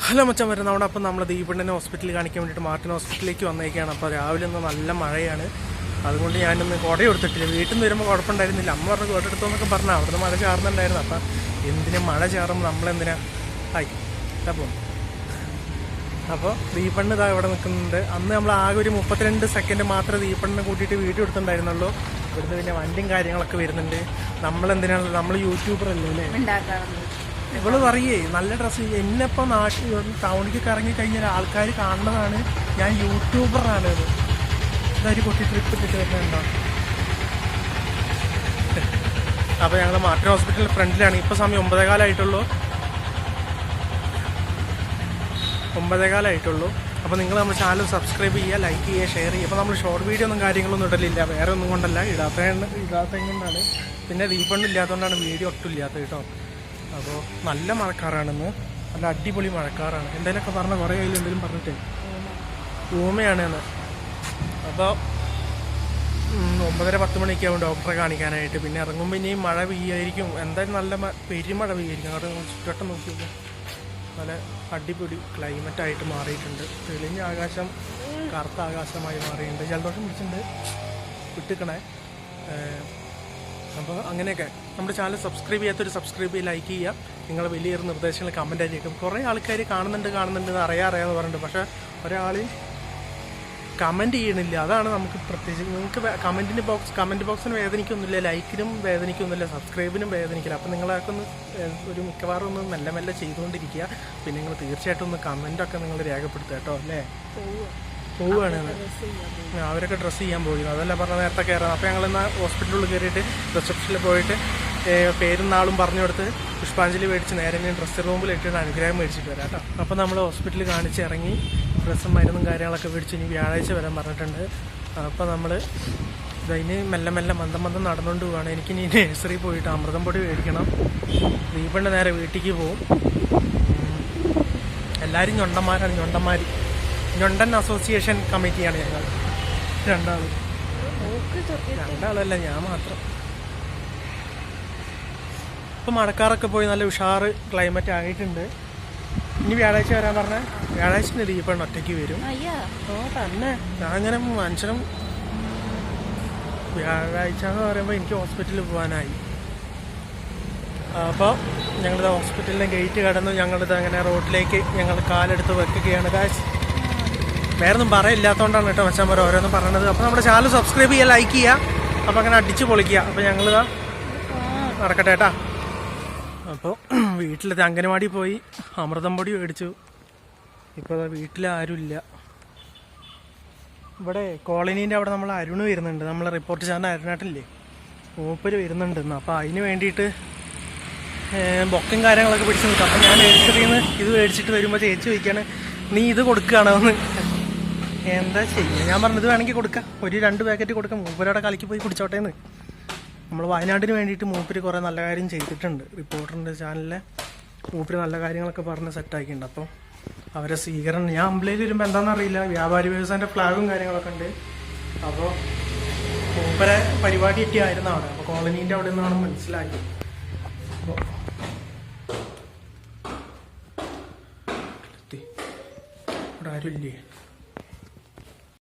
Hello മച്ചാൻ വരുന്നവിടെ. അപ്പം നമ്മൾ ദീപണ്ണനെ ഹോസ്പിറ്റലിൽ കാണിക്കാൻ വേണ്ടിയിട്ട് മാർട്ടിൻ ഹോസ്പിറ്റലിലേക്ക് വന്നേക്കാണ്. അപ്പോൾ രാവിലെ ഒന്ന് നല്ല മഴയാണ്, അതുകൊണ്ട് ഞാനൊന്ന് കുട എടുത്തിട്ടില്ല. വീട്ടിൽ നിന്ന് വരുമ്പോൾ കുഴപ്പമുണ്ടായിരുന്നില്ല. അമ്മ പറഞ്ഞ് കുട എടുത്തോന്നൊക്കെ പറഞ്ഞാൽ അവിടുന്ന് മഴ ചാറുന്നുണ്ടായിരുന്നു. അപ്പം എന്തിനാ മഴ ചാറുമ്പോൾ നമ്മളെന്തിനാ ആയി അപ്പോൾ അപ്പോൾ ദീപണ്ണ് ഇതാ ഇവിടെ നിൽക്കുന്നുണ്ട്. അന്ന് നമ്മൾ ആകെ ഒരു 32 സെക്കൻഡ് മാത്രമേ ദീപണ്ണിനെ കൂട്ടിയിട്ട് വീഡിയോ എടുത്തിട്ടുണ്ടായിരുന്നുള്ളൂ. ഇവിടുന്ന് പിന്നെ വണ്ടിയും കാര്യങ്ങളൊക്കെ വരുന്നുണ്ട്. നമ്മളെന്തിനാണ്, നമ്മൾ യൂട്യൂബർ അല്ലേ അല്ലേ? ഇവള് പറയേ നല്ല ഡ്രസ്സ് എന്നെപ്പോൾ നാട്ടിൽ ടൗണിലേക്ക് കറങ്ങി കഴിഞ്ഞാൽ ആൾക്കാർ കാണുന്നതാണ് ഞാൻ യൂട്യൂബറാണ്. ഇതൊരു കുട്ടി ട്രിപ്പ് ഇട്ടിട്ട് വരുന്നുണ്ടോ? അപ്പോൾ ഞങ്ങൾ മാർട്ടിൻ ഹോസ്പിറ്റലിൻ്റെ ഫ്രണ്ടിലാണ്. ഇപ്പോൾ സമയം 9:15 9:15. അപ്പോൾ നിങ്ങൾ നമ്മുടെ ചാനൽ സബ്സ്ക്രൈബ് ചെയ്യുക, ലൈക്ക് ചെയ്യുക, ഷെയർ ചെയ്യുക. അപ്പോൾ നമ്മൾ ഷോർട്ട് വീഡിയോ ഒന്നും കാര്യങ്ങളൊന്നും ഇടലില്ല, വേറെ ഒന്നും കൊണ്ടല്ല, ഇടാത്തത് കൊണ്ടാണ്. പിന്നെ റീഫണ്ട് ഇല്ലാത്തതുകൊണ്ടാണ് വീഡിയോ ഒട്ടും ഇല്ലാത്തത് കേട്ടോ. അപ്പോൾ നല്ല മഴക്കാറാണെന്ന്, നല്ല അടിപൊളി മഴക്കാറാണ്. എന്തെങ്കിലുമൊക്കെ പറഞ്ഞ കുറേ കയ്യിൽ എന്തെങ്കിലും പറഞ്ഞിട്ടേ ഊമയാണ് എന്ന്. അപ്പോൾ 9:10 മണിക്കാവും ഡോക്ടറെ കാണിക്കാനായിട്ട്. പിന്നെ ഇറങ്ങുമ്പോൾ ഇനിയും മഴ പെയ്യായിരിക്കും, എന്തായാലും നല്ല പെരുമഴ പെയ്യായിരിക്കും. അവിടെ ചുറ്റട്ടം നോക്കിയപ്പോൾ നല്ല അടിപൊളി ക്ലൈമറ്റായിട്ട് മാറിയിട്ടുണ്ട്. തെളിഞ്ഞ ആകാശം കറുത്ത ആകാശമായി മാറിയിട്ടുണ്ട്. ജലദോഷം പിടിച്ചിട്ടുണ്ട്, വിട്ടിക്കണേ. അപ്പോൾ അങ്ങനെയൊക്കെ നമ്മുടെ ചാനൽ സബ്സ്ക്രൈബ് ചെയ്യാത്തൊരു സബ്സ്ക്രൈബ് ചെയ്യുക, ലൈക്ക് ചെയ്യുക. നിങ്ങൾ വലിയൊരു നിർദ്ദേശങ്ങൾ കമൻ്റ് ആയിരിക്കും. കുറേ ആൾക്കാർ കാണുന്നുണ്ട് അറിയാമെന്ന് പറഞ്ഞിട്ട്, പക്ഷേ ഒരാൾ കമൻറ്റ് ചെയ്യണില്ല. അതാണ് നമുക്ക് പ്രത്യേകിച്ച്. നിങ്ങൾക്ക് കമൻറ്റ് ബോക്സിന് വേദനിക്കൊന്നുമില്ല, ലൈക്കിനും വേദനിക്കൊന്നുമില്ല, സബ്സ്ക്രൈബിനും വേദനിക്കില്ല. അപ്പോൾ നിങ്ങളൊക്കെ ഒന്ന് ഒരു മിക്കവാറും ഒന്ന് മെല്ലെ മെല്ലെ ചെയ്തുകൊണ്ടിരിക്കുക. പിന്നെ നിങ്ങൾ തീർച്ചയായിട്ടും ഒന്ന് കമൻറ്റൊക്കെ നിങ്ങൾ രേഖപ്പെടുത്തുക കേട്ടോ. അല്ലേ? പോവുകയാണ് അവരൊക്കെ ഡ്രസ്സ് ചെയ്യാൻ പോയി, അതല്ല പറഞ്ഞാൽ നേരത്തെ കയറാം. അപ്പോൾ ഞങ്ങളിന്ന് ഹോസ്പിറ്റലിൽ കയറിയിട്ട് റിസപ്ഷനിൽ പോയിട്ട് പേരും നാളും പറഞ്ഞു കൊടുത്ത് പുഷ്പാഞ്ജലി മേടിച്ച് നേരെ ഞാൻ ഡ്രസ്സ് റൂമിൽ ഇട്ടിട്ട് അനുഗ്രഹം മേടിച്ചിട്ട് വരാം കേട്ടോ. അപ്പോൾ നമ്മൾ ഹോസ്പിറ്റലിൽ കാണിച്ച് ഇറങ്ങി ഡ്രസ്സും മരുന്നും കാര്യങ്ങളൊക്കെ മേടിച്ച് ഇനി വ്യാഴാഴ്ച വരാൻ പറഞ്ഞിട്ടുണ്ട്. അപ്പോൾ നമ്മൾ ഇതിന് മെല്ലെ മെല്ലെ മന്ദം നടന്നുകൊണ്ട് പോവുകയാണ്. എനിക്കിനി നഴ്സറി പോയിട്ട് അമൃതം പൊടി മേടിക്കണം. ദീപണ്ണ നേരെ വീട്ടിലേക്ക് പോവും. എല്ലാവരും ഞൊണ്ടന്മാരാണ്. ഞൊണ്ടൻ അസോസിയേഷൻ കമ്മിറ്റിയാണ് ഞങ്ങൾ രണ്ടാളല്ല, ഞാൻ മാത്രം. ഇപ്പം മഴക്കാറൊക്കെ പോയി നല്ല ഉഷാറ് ക്ലൈമറ്റ് ആയിട്ടുണ്ട്. ഇനി വ്യാഴാഴ്ച വരാൻ പറഞ്ഞാൽ വ്യാഴാഴ്ച ദീപണ്ണ ഒറ്റയ്ക്ക് വരും. തന്നെ ഞാൻ അങ്ങനെ മനുഷ്യനും വ്യാഴാഴ്ച എന്ന് പറയുമ്പോൾ എനിക്ക് ഹോസ്പിറ്റലിൽ പോകാനായി. അപ്പോൾ ഞങ്ങളിത് ഹോസ്പിറ്റലിൻ്റെ ഗേറ്റ് കടന്നു. ഞങ്ങളിത് അങ്ങനെ റോഡിലേക്ക് ഞങ്ങൾ കാലെടുത്ത് വെക്കുകയാണ്. വേറൊന്നും പറയില്ലാത്തതുകൊണ്ടാണ് കേട്ടോ മച്ചാന്മാർ ഓരോന്നും പറയണത്. അപ്പോൾ നമ്മുടെ ചാനൽ സബ്സ്ക്രൈബ് ചെയ്യുക, ലൈക്ക് ചെയ്യുക. അപ്പോൾ അങ്ങനെ അടിച്ച് പൊളിക്കുക. അപ്പോൾ ഞങ്ങളിതാ നടക്കട്ടെ കേട്ടാ. അപ്പോൾ വീട്ടിലത്തെ അംഗനവാടി പോയി അമൃതം പൊടി മേടിച്ചു. ഇപ്പോൾ വീട്ടിൽ ആരുമില്ല. ഇവിടെ കോളനീൻ്റെ അവിടെ നമ്മൾ അരുണ് വരുന്നുണ്ട്, നമ്മളെ റിപ്പോർട്ട് ചാനൽ അരുണാട്ടില്ലേ, മൂപ്പര് വരുന്നുണ്ടെന്ന്. അപ്പോൾ അതിന് വേണ്ടിയിട്ട് ബൊക്കും കാര്യങ്ങളൊക്കെ പിടിച്ച് നിൽക്കും. അപ്പോൾ ഞാൻ നഴ്സറിയിൽ നിന്ന് ഇത് മേടിച്ചിട്ട് വരുമ്പോൾ ചേച്ചി ചോദിക്കുകയാണ്, നീ ഇത് കൊടുക്കുകയാണോ എന്ന്. എന്താ ചെയ്യുക, ഞാൻ പറഞ്ഞത് വേണമെങ്കിൽ കൊടുക്കാം, ഒരു 2 പാക്കറ്റ് കൊടുക്കാം, മൂപ്പരവിടെ കളിക്ക് പോയി കുടിച്ചോട്ടേന്ന്. നമ്മൾ വയനാടിന് വേണ്ടിയിട്ട് മൂപ്പര് കുറേ നല്ല കാര്യം ചെയ്തിട്ടുണ്ട്. റിപ്പോർട്ടറിൻ്റെ ചാനലിലെ മൂപ്പര് നല്ല കാര്യങ്ങളൊക്കെ പറഞ്ഞ് സെറ്റാക്കിയിട്ടുണ്ട്. അപ്പോൾ അവരെ സ്വീകരണം ഞാൻ അമ്പലയിൽ വരുമ്പോൾ എന്താണെന്നറിയില്ല, വ്യാപാരി വ്യവസായൻ്റെ ഫ്ലാഗും കാര്യങ്ങളൊക്കെ ഉണ്ട്. അപ്പോൾ മൂപ്പരെ പരിപാടിയൊക്കെ ആയിരുന്നു അവിടെ. അപ്പോൾ കോളനീൻ്റെ അവിടെ നിന്നാണ് മനസ്സിലാക്കി. അപ്പോൾ ഇവിടെ ആരുമില്ലേ?